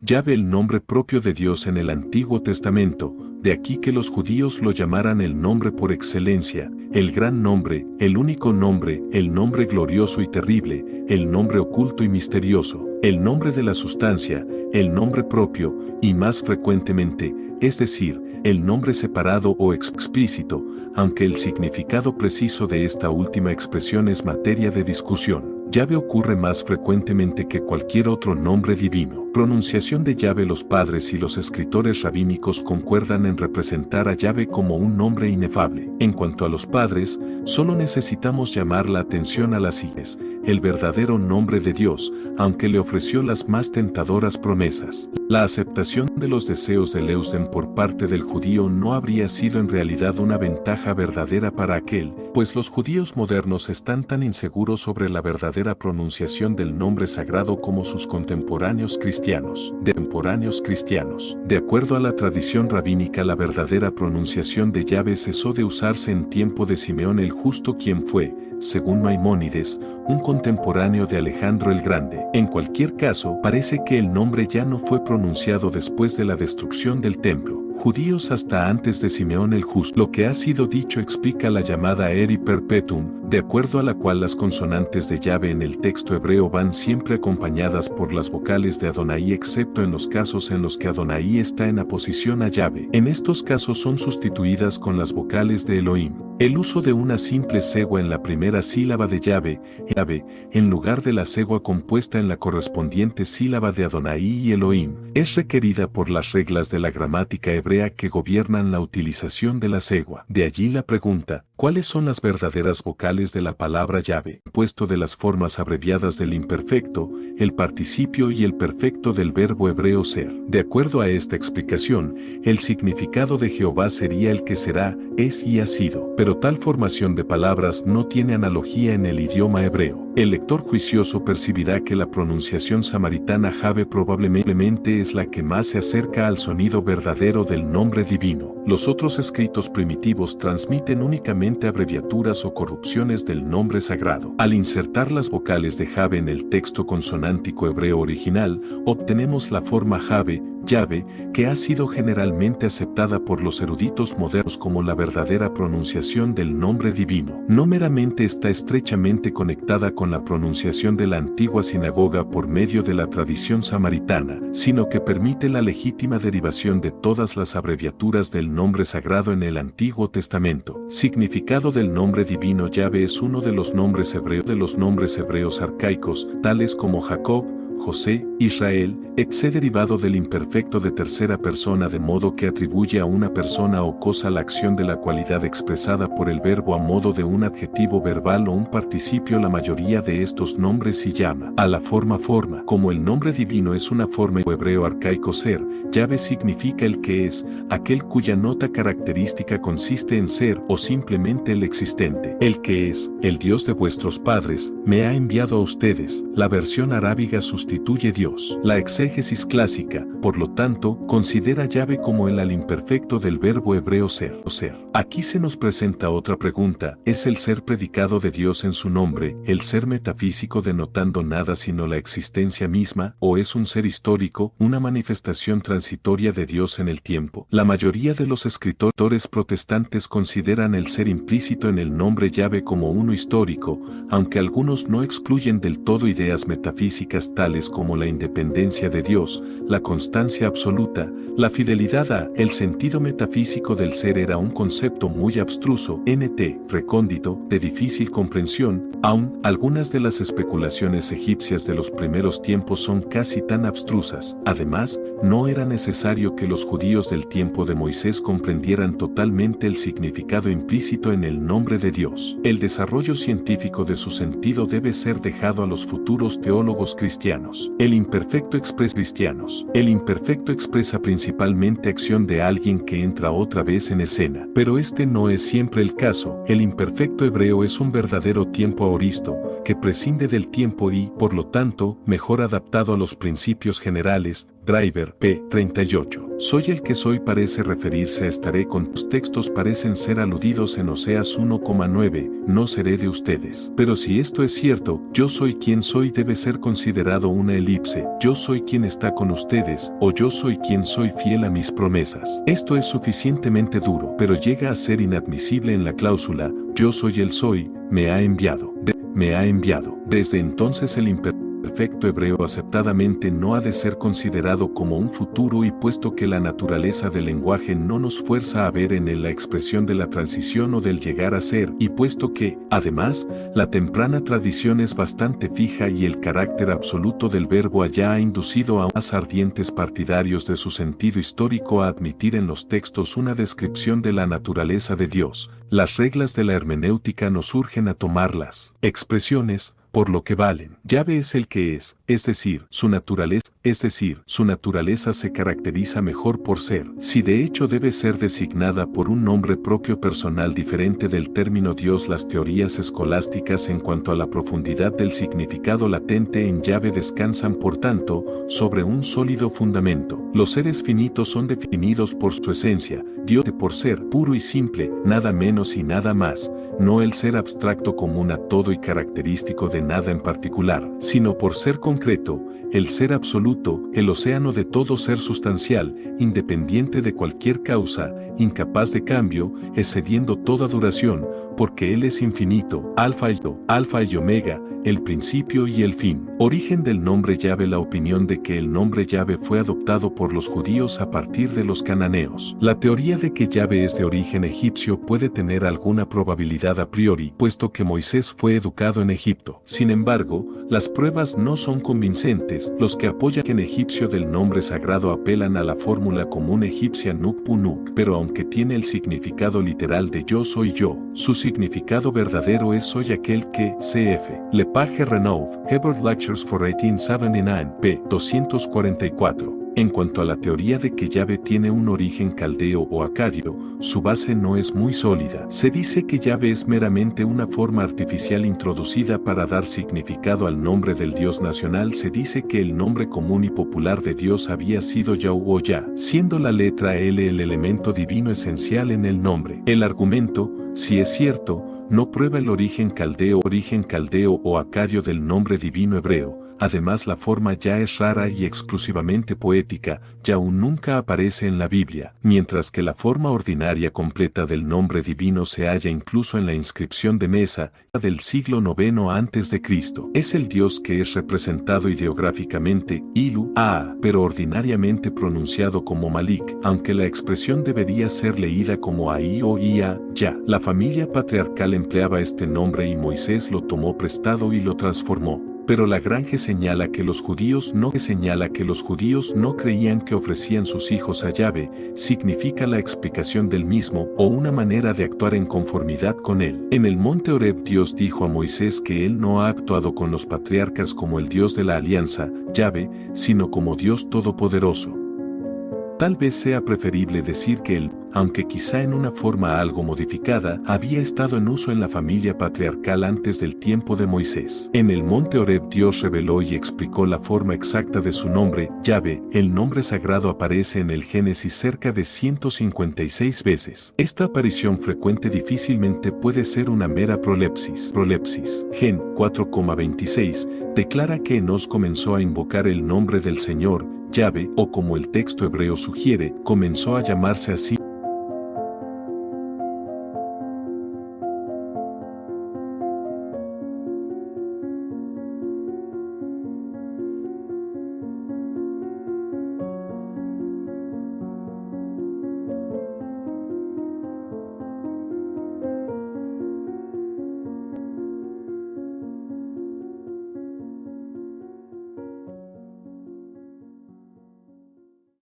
Yahvé, el nombre propio de Dios en el Antiguo Testamento, de aquí que los judíos lo llamaran el nombre por excelencia, el gran nombre, el único nombre, el nombre glorioso y terrible, el nombre oculto y misterioso, el nombre de la sustancia, el nombre propio, y más frecuentemente, es decir, el nombre separado o explícito, aunque el significado preciso de esta última expresión es materia de discusión. Yahvé ocurre más frecuentemente que cualquier otro nombre divino. Pronunciación de Yahvé. Los padres y los escritores rabínicos concuerdan en representar a Yahvé como un nombre inefable. En cuanto a los padres, solo necesitamos llamar la atención a las siguientes: el verdadero nombre de Dios, aunque le ofreció las más tentadoras promesas. La aceptación de los deseos de Leusden por parte del judío no habría sido en realidad una ventaja verdadera para aquel, pues los judíos modernos están tan inseguros sobre la verdadera pronunciación del nombre sagrado como sus contemporáneos cristianos. De acuerdo a la tradición rabínica, la verdadera pronunciación de Yahvé cesó de usarse en tiempo de Simeón el Justo, quien fue, según Maimónides, un contemporáneo de Alejandro el Grande. En cualquier caso, parece que el nombre ya no fue pronunciado después de la destrucción del templo judíos hasta antes de Simeón el Justo. Lo que ha sido dicho explica la llamada eri perpetuum, de acuerdo a la cual las consonantes de Yahvé en el texto hebreo van siempre acompañadas por las vocales de Adonai, excepto en los casos en los que Adonai está en oposición a Yahvé. En estos casos son sustituidas con las vocales de Elohim. El uso de una simple segua en la primera sílaba de Yahvé, en lugar de la segua compuesta en la correspondiente sílaba de Adonai y Elohim, es requerida por las reglas de la gramática hebrea que gobiernan la utilización de la segua. De allí la pregunta: ¿cuáles son las verdaderas vocales de la palabra Yahvé? Puesto de las formas abreviadas del imperfecto, el participio y el perfecto del verbo hebreo ser. De acuerdo a esta explicación, el significado de Jehová sería el que será, es y ha sido. Pero tal formación de palabras no tiene analogía en el idioma hebreo. El lector juicioso percibirá que la pronunciación samaritana Jahve probablemente es la que más se acerca al sonido verdadero del nombre divino. Los otros escritos primitivos transmiten únicamente abreviaturas o corrupciones del nombre sagrado. Al insertar las vocales de Jahve en el texto consonántico hebreo original, obtenemos la forma Jahve, Yahvé, que ha sido generalmente aceptada por los eruditos modernos como la verdadera pronunciación del nombre divino. No meramente está estrechamente conectada con la pronunciación de la antigua sinagoga por medio de la tradición samaritana, sino que permite la legítima derivación de todas las abreviaturas del nombre sagrado en el Antiguo Testamento. Significado del nombre divino. Yahvé es uno de los nombres hebreos arcaicos, tales como Jacob, José, Israel, etc. derivado del imperfecto de tercera persona, de modo que atribuye a una persona o cosa la acción de la cualidad expresada por el verbo a modo de un adjetivo verbal o un participio. La mayoría de estos nombres se llama a la forma. Como el nombre divino es una forma hebreo arcaico ser, Yahvé significa el que es, aquel cuya nota característica consiste en ser o simplemente el existente. El que es, el Dios de vuestros padres, me ha enviado a ustedes. La versión arábiga sustituye Dios. La exégesis clásica, por lo tanto, considera Yahvé como el al imperfecto del verbo hebreo ser. Aquí se nos presenta otra pregunta: ¿es el ser predicado de Dios en su nombre, el ser metafísico denotando nada sino la existencia misma, o es un ser histórico, una manifestación transitoria de Dios en el tiempo? La mayoría de los escritores protestantes consideran el ser implícito en el nombre Yahvé como uno histórico, aunque algunos no excluyen del todo ideas metafísicas tales como la independencia de Dios, la constancia absoluta, la fidelidad a. El sentido metafísico del ser era un concepto muy abstruso, recóndito, de difícil comprensión. Aún, algunas de las especulaciones egipcias de los primeros tiempos son casi tan abstrusas. Además, no era necesario que los judíos del tiempo de Moisés comprendieran totalmente el significado implícito en el nombre de Dios. El desarrollo científico de su sentido debe ser dejado a los futuros teólogos cristianos. El imperfecto expresa principalmente acción de alguien que entra otra vez en escena. Pero este no es siempre el caso. El imperfecto hebreo es un verdadero tiempo aoristo, que prescinde del tiempo y, por lo tanto, mejor adaptado a los principios generales, Driver, p. 38. Soy el que soy parece referirse a estaré con. Los textos parecen ser aludidos en Oseas 1,9, no seré de ustedes. Pero si esto es cierto, yo soy quien soy debe ser considerado una elipse, yo soy quien está con ustedes, o yo soy quien soy fiel a mis promesas. Esto es suficientemente duro, pero llega a ser inadmisible en la cláusula, yo soy el soy, me ha enviado. Me ha enviado. Desde entonces el imperfecto hebreo aceptadamente no ha de ser considerado como un futuro y puesto que la naturaleza del lenguaje no nos fuerza a ver en él la expresión de la transición o del llegar a ser y puesto que, además, la temprana tradición es bastante fija y el carácter absoluto del verbo allá ha inducido a más ardientes partidarios de su sentido histórico a admitir en los textos una descripción de la naturaleza de Dios, las reglas de la hermenéutica nos urgen a tomar las expresiones por lo que valen. Yahvé es el que es decir, su naturaleza se caracteriza mejor por ser. Si de hecho debe ser designada por un nombre propio personal diferente del término Dios, las teorías escolásticas en cuanto a la profundidad del significado latente en Yahvé descansan por tanto sobre un sólido fundamento. Los seres finitos son definidos por su esencia, Dios por ser puro y simple, nada menos y nada más, no el ser abstracto común a todo y característico de nada en particular, sino por ser concreto, el ser absoluto, el océano de todo ser sustancial, independiente de cualquier causa, incapaz de cambio, excediendo toda duración, porque Él es infinito, alfa y omega, el principio y el fin. Origen del nombre Yahvé. La opinión de que el nombre Yahvé fue adoptado por los judíos a partir de los cananeos. La teoría de que Yahvé es de origen egipcio puede tener alguna probabilidad a priori, puesto que Moisés fue educado en Egipto. Sin embargo, las pruebas no son convincentes. Los que apoyan en egipcio del nombre sagrado apelan a la fórmula común egipcia Nuk-Pu-Nuk, pero aunque tiene el significado literal de yo soy yo, su significado verdadero es soy aquel que, cf. Lepage Renaud, Hebrew Lectures for 1879, p. 244. En cuanto a la teoría de que Yahvé tiene un origen caldeo o acadio, su base no es muy sólida. Se dice que Yahvé es meramente una forma artificial introducida para dar significado al nombre del Dios nacional. Se dice que el nombre común y popular de Dios había sido Yahu o Yah, siendo la letra L el elemento divino esencial en el nombre. El argumento, si es cierto, no prueba el origen caldeo o acadio del nombre divino hebreo. Además, la forma Yah es rara y exclusivamente poética, Yahu nunca aparece en la Biblia, mientras que la forma ordinaria completa del nombre divino se halla incluso en la inscripción de Mesa, del siglo IX a.C. Es el Dios que es representado ideográficamente, Ilu, pero ordinariamente pronunciado como Malik, aunque la expresión debería ser leída como Ahí o Ia, Ya. La familia patriarcal empleaba este nombre y Moisés lo tomó prestado y lo transformó. Pero la Grange señala que los judíos no creían que ofrecían sus hijos a Yahvé, significa la explicación del mismo o una manera de actuar en conformidad con él. En el monte Horeb Dios dijo a Moisés que él no ha actuado con los patriarcas como el Dios de la alianza, Yahvé, sino como Dios todopoderoso. Tal vez sea preferible decir que él, aunque quizá en una forma algo modificada, había estado en uso en la familia patriarcal antes del tiempo de Moisés. En el monte Horeb Dios reveló y explicó la forma exacta de su nombre, Yahvé. El nombre sagrado aparece en el Génesis cerca de 156 veces. Esta aparición frecuente difícilmente puede ser una mera prolepsis. Gen 4,26 declara que Enos comenzó a invocar el nombre del Señor, Yahvé, o como el texto hebreo sugiere, comenzó a llamarse a sí